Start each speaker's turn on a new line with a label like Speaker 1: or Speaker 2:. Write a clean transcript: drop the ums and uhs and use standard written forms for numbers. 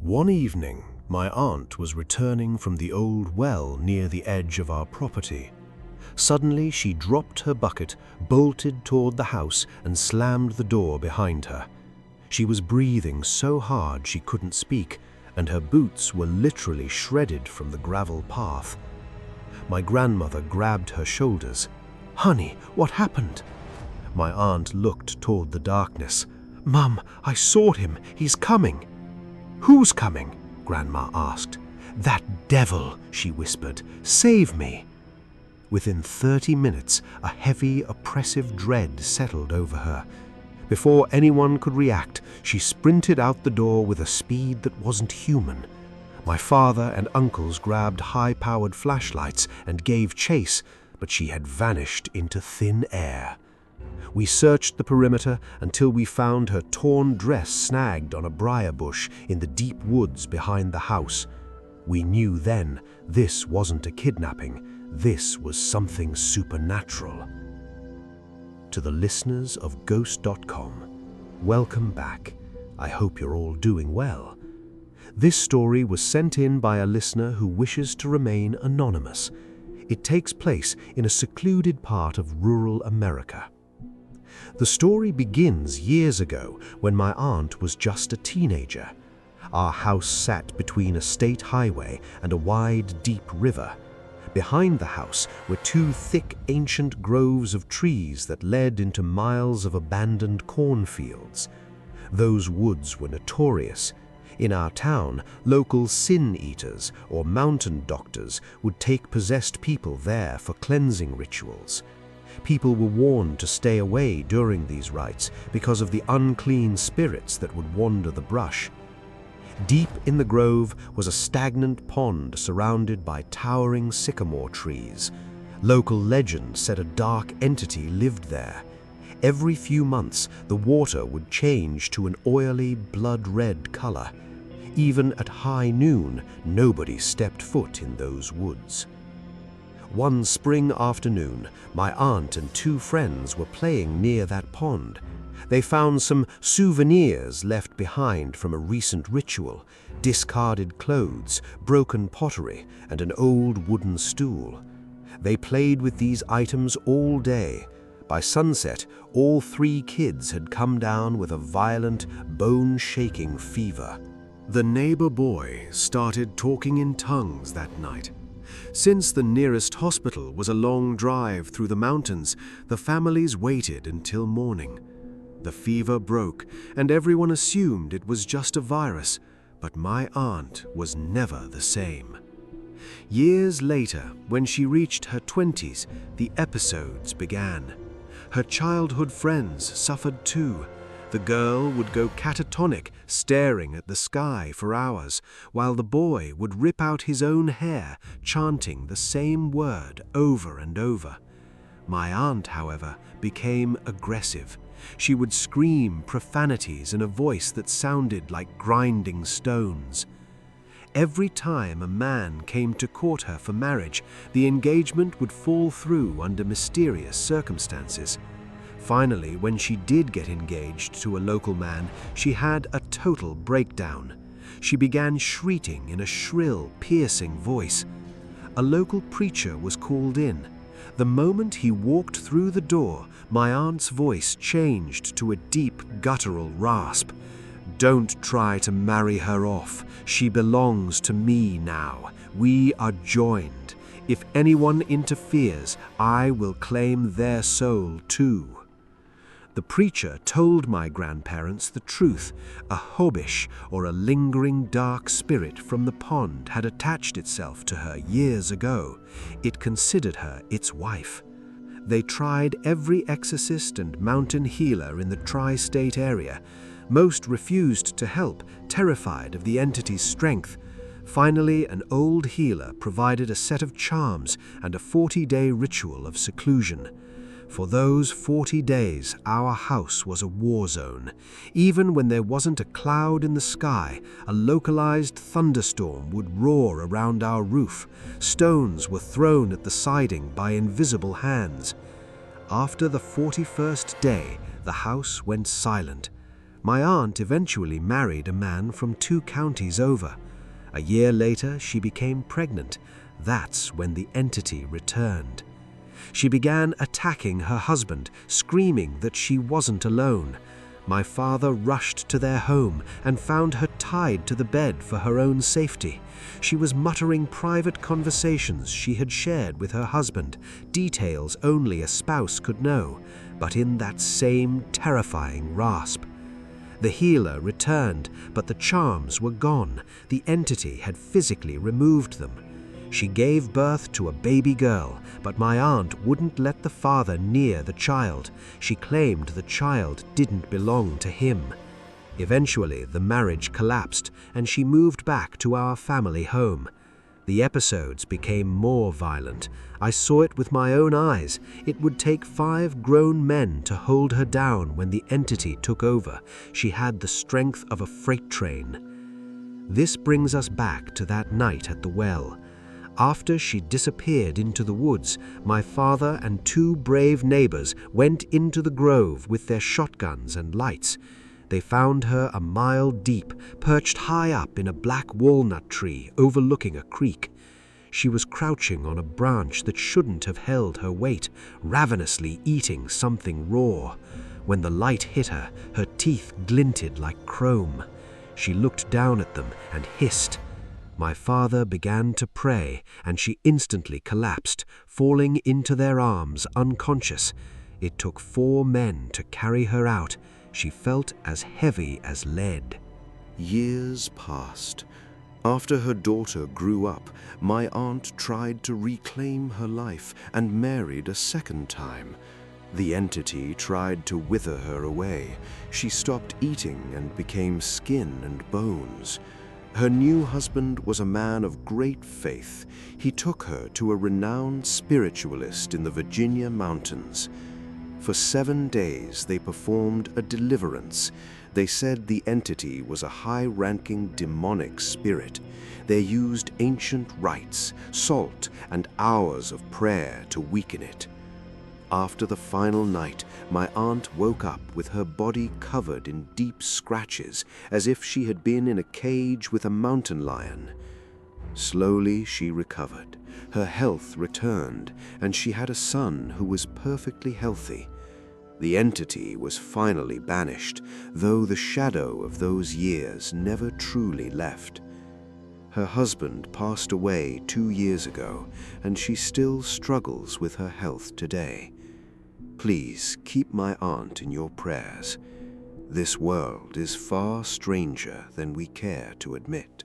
Speaker 1: One evening, my aunt was returning from the old well near the edge of our property. Suddenly, she dropped her bucket, bolted toward the house, and slammed the door behind her. She was breathing so hard she couldn't speak, and her boots were literally shredded from the gravel path. My grandmother grabbed her shoulders. "Honey, what happened?" My aunt looked toward the darkness. "Mum, I saw him. He's coming." "Who's coming?" Grandma asked. "That devil," she whispered. "Save me." Within 30 minutes, a heavy, oppressive dread settled over her. Before anyone could react, she sprinted out the door with a speed that wasn't human. My father and uncles grabbed high-powered flashlights and gave chase, but she had vanished into thin air. We searched the perimeter until we found her torn dress snagged on a briar bush in the deep woods behind the house. We knew then this wasn't a kidnapping, this was something supernatural. To the listeners of Ghost.com, welcome back. I hope you're all doing well. This story was sent in by a listener who wishes to remain anonymous. It takes place in a secluded part of rural America. The story begins years ago when my aunt was just a teenager. Our house sat between a state highway and a wide, deep river. Behind the house were two thick, ancient groves of trees that led into miles of abandoned cornfields. Those woods were notorious. In our town, local sin-eaters or mountain doctors would take possessed people there for cleansing rituals. People were warned to stay away during these rites because of the unclean spirits that would wander the brush. Deep in the grove was a stagnant pond surrounded by towering sycamore trees. Local legend said a dark entity lived there. Every few months, the water would change to an oily, blood-red color. Even at high noon, nobody stepped foot in those woods. One spring afternoon, my aunt and two friends were playing near that pond. They found some souvenirs left behind from a recent ritual, discarded clothes, broken pottery, and an old wooden stool. They played with these items all day. By sunset, all three kids had come down with a violent, bone-shaking fever. The neighbor boy started talking in tongues that night. Since the nearest hospital was a long drive through the mountains, the families waited until morning. The fever broke, and everyone assumed it was just a virus, but my aunt was never the same. Years later, when she reached her 20s, the episodes began. Her childhood friends suffered too. The girl would go catatonic, staring at the sky for hours, while the boy would rip out his own hair, chanting the same word over and over. My aunt, however, became aggressive. She would scream profanities in a voice that sounded like grinding stones. Every time a man came to court her for marriage, the engagement would fall through under mysterious circumstances. Finally, when she did get engaged to a local man, she had a total breakdown. She began shrieking in a shrill, piercing voice. A local preacher was called in. The moment he walked through the door, my aunt's voice changed to a deep, guttural rasp. "Don't try to marry her off. She belongs to me now. We are joined. If anyone interferes, I will claim their soul too." The preacher told my grandparents the truth. A Khobish, or a lingering dark spirit from the pond, had attached itself to her years ago. It considered her its wife. They tried every exorcist and mountain healer in the tri-state area. Most refused to help, terrified of the entity's strength. Finally, an old healer provided a set of charms and a 40-day ritual of seclusion. For those 40 days, our house was a war zone. Even when there wasn't a cloud in the sky, a localized thunderstorm would roar around our roof. Stones were thrown at the siding by invisible hands. After the 41st day, the house went silent. My aunt eventually married a man from 2 counties over. A year later, she became pregnant. That's when the entity returned. She began attacking her husband, screaming that she wasn't alone. My father rushed to their home and found her tied to the bed for her own safety. She was muttering private conversations she had shared with her husband, details only a spouse could know, but in that same terrifying rasp. The healer returned, but the charms were gone. The entity had physically removed them. She gave birth to a baby girl, but my aunt wouldn't let the father near the child. She claimed the child didn't belong to him. Eventually, the marriage collapsed, and she moved back to our family home. The episodes became more violent. I saw it with my own eyes. It would take 5 grown men to hold her down when the entity took over. She had the strength of a freight train. This brings us back to that night at the well. After she disappeared into the woods, my father and 2 brave neighbors went into the grove with their shotguns and lights. They found her a mile deep, perched high up in a black walnut tree overlooking a creek. She was crouching on a branch that shouldn't have held her weight, ravenously eating something raw. When the light hit her, her teeth glinted like chrome. She looked down at them and hissed. My father began to pray, and she instantly collapsed, falling into their arms unconscious. It took 4 men to carry her out. She felt as heavy as lead.
Speaker 2: Years passed. After her daughter grew up, my aunt tried to reclaim her life and married a second time. The entity tried to wither her away. She stopped eating and became skin and bones. Her new husband was a man of great faith. He took her to a renowned spiritualist in the Virginia mountains. For 7 days they performed a deliverance. They said the entity was a high-ranking demonic spirit. They used ancient rites, salt, and hours of prayer to weaken it. After the final night, my aunt woke up with her body covered in deep scratches, as if she had been in a cage with a mountain lion. Slowly she recovered. Her health returned, and she had a son who was perfectly healthy. The entity was finally banished, though the shadow of those years never truly left. Her husband passed away 2 years ago, and she still struggles with her health today. Please keep my aunt in your prayers. This world is far stranger than we care to admit.